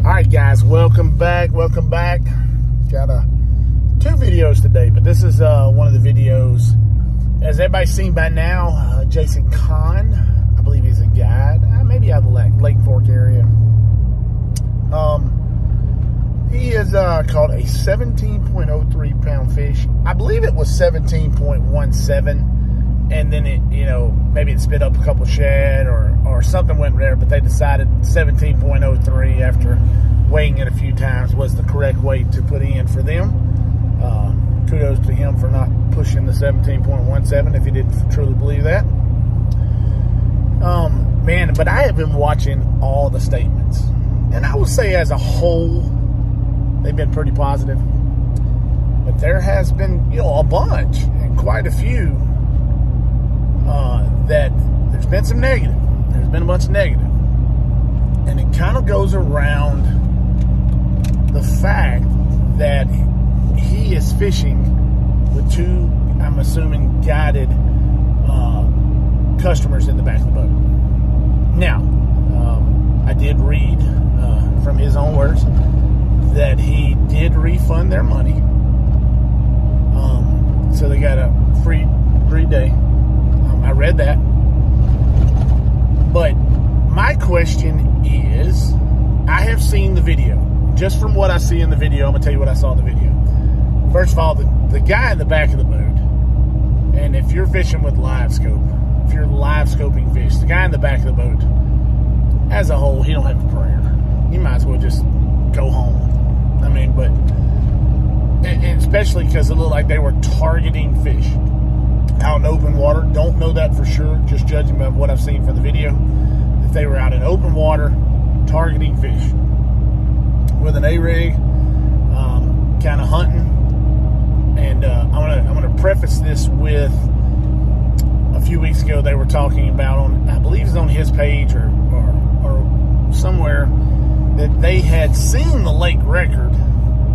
Alright guys, welcome back. Got two videos today, but this is one of the videos. As everybody's seen by now, Jason Kahn, I believe he's a guide, maybe out of the Lake Fork area. He is caught a 17.03 pound fish. I believe it was 17.17, and then it, maybe it spit up a couple shad or something went there, but they decided 17.03 after weighing it a few times was the correct weight to put in for them. Kudos to him for not pushing the 17.17 if he didn't truly believe that. Man, but I have been watching all the statements, and I would say as a whole, they've been pretty positive. But there has been, a bunch, and quite a few, that there's been some negative. There's been a bunch of negative. And it kind of goes around the fact that he is fishing with two, I'm assuming, guided customers in the back of the boat. Now, I did read from his own words that he did refund their money. So they got a free day. I read that. But my question is, I have seen the video. Just from what I see in the video, I'm going to tell you what I saw in the video. First of all, the guy in the back of the boat, and if you're fishing with live scope, if you're live scoping fish, the guy in the back of the boat, as a whole, he don't have a prayer. You might as well just go home. I mean, but, and especially because it looked like they were targeting fish out in open water. Don't know that for sure, just judging by what I've seen from the video. If they were out in open water targeting fish with an A-rig, kind of hunting. And I'm gonna preface this with, a few weeks ago they were talking about on, I believe it's on his page or somewhere, that they had seen the lake record,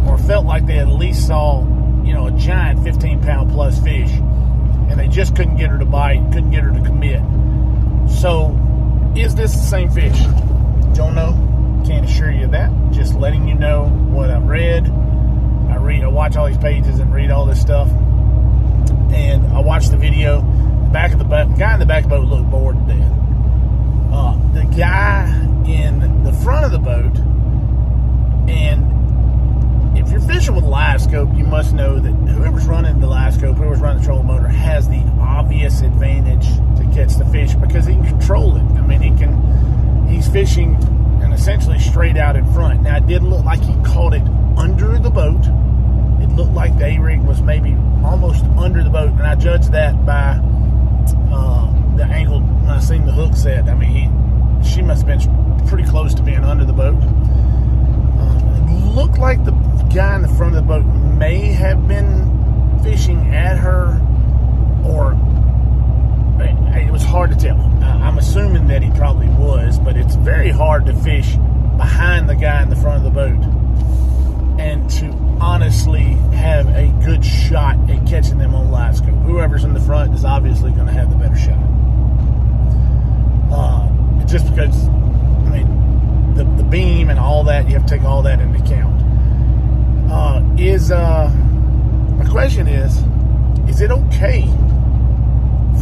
or felt like they at least saw, a giant 15-pound plus fish, and they just couldn't get her to bite, couldn't get her to commit. So, is this the same fish? Don't know. Can't assure you that. Just letting you know what I've read. I watch all these pages and read all this stuff, and I watched the video. The guy in the back of the boat looked bored to death. The guy in the front of the boat, and if you're fishing with live scope, you must know that whoever's running the live scope, whoever's running the trolling motor, has the obvious advantage to catch the fish because he can control it. I mean, he's fishing and essentially straight out in front. Now, it did look like he caught it under the boat. It looked like the A-rig was maybe almost under the boat, and I judged that by the angle when I seen the hook set. I mean, she must have been pretty close to being under the boat. It looked like the guy in the front of the boat may have been fishing at her, or it was hard to tell. I'm assuming that he probably was, but it's very hard to fish behind the guy in the front of the boat and to honestly have a good shot at catching them on live scope. Whoever's in the front is obviously going to have the better shot. Just because, I mean, the beam and all that, you have to take all that into account. My question is it okay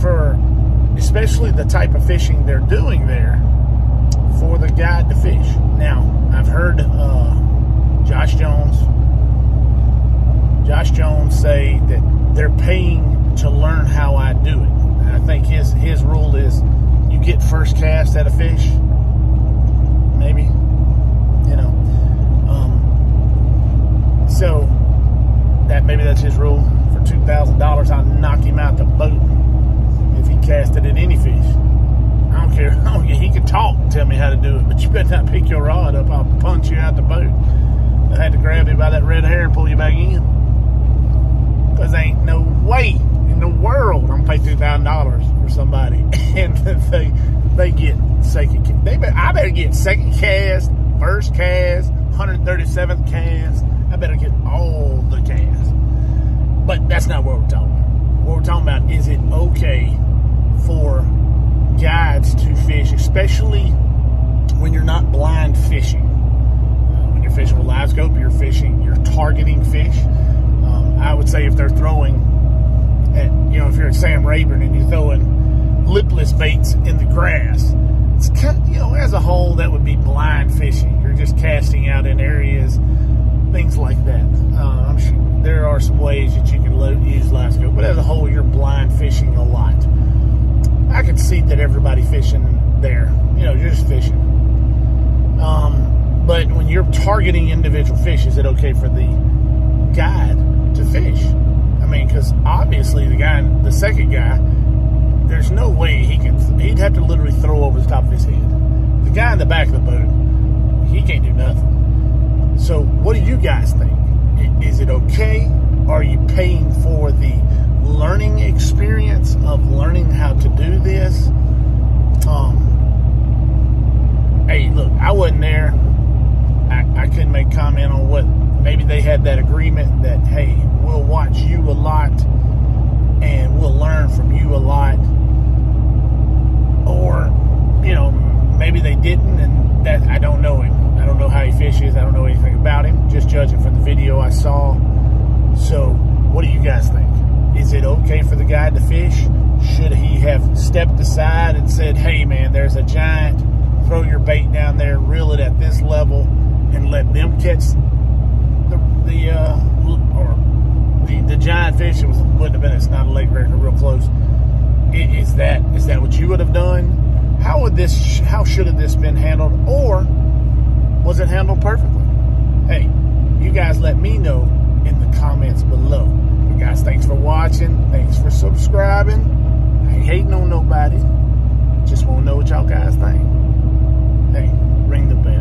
for, especially the type of fishing they're doing there, for the guide to fish? Now, I've heard Josh Jones say that they're paying to learn how I do it. And I think his rule is you get first cast at a fish, maybe, so that maybe that's his rule. For $2,000, I'll knock him out the boat if he casted at any fish. I don't care. He can talk and tell me how to do it, but you better not pick your rod up. I'll punch you out the boat. I had to grab you by that red hair and pull you back in. Because there ain't no way in the world I'm going to pay $2,000 for somebody. And they get second cast. I better get second cast, first cast, 137th cast. I better get all the casts. But that's not what we're talking about. What we're talking about, is it okay for guides to fish, especially when you're not blind fishing? targeting fish. I would say if they're throwing at, if you're at Sam Rayburn and you're throwing lipless baits in the grass, it's kind of, as a whole, that would be blind fishing. You're just casting out in areas, things like that. I'm sure there are some ways that you can use live scope, but as a whole, you're blind fishing a lot. I can see that everybody fishing there, you're just fishing. But when you're targeting individual fish, is it okay for the guide to fish? I mean, because obviously the second guy, there's no way he'd have to literally throw over the top of his head. The guy in the back of the boat, he can't do nothing. So what do you guys think? Is it okay? Are you paying for the learning experience of learning how to do this? Hey, look, I wasn't there. I couldn't make comment on what, maybe they had that agreement that, hey, we'll watch you a lot and we'll learn from you a lot. Or, maybe they didn't, and that I don't know him. I don't know how he fishes. I don't know anything about him, just judging from the video I saw. So what do you guys think? Is it okay for the guy to fish? Should he have stepped aside and said, hey man, there's a giant, throw your bait down there, reel it at this level, and let them catch the giant fish? It wouldn't have been, it's not a lake record, real close. Is that what you would have done? How should have this been handled? Or was it handled perfectly? Hey, you guys let me know in the comments below. But guys, thanks for watching. Thanks for subscribing. I ain't hating on nobody. Just want to know what y'all guys think. Hey, ring the bell.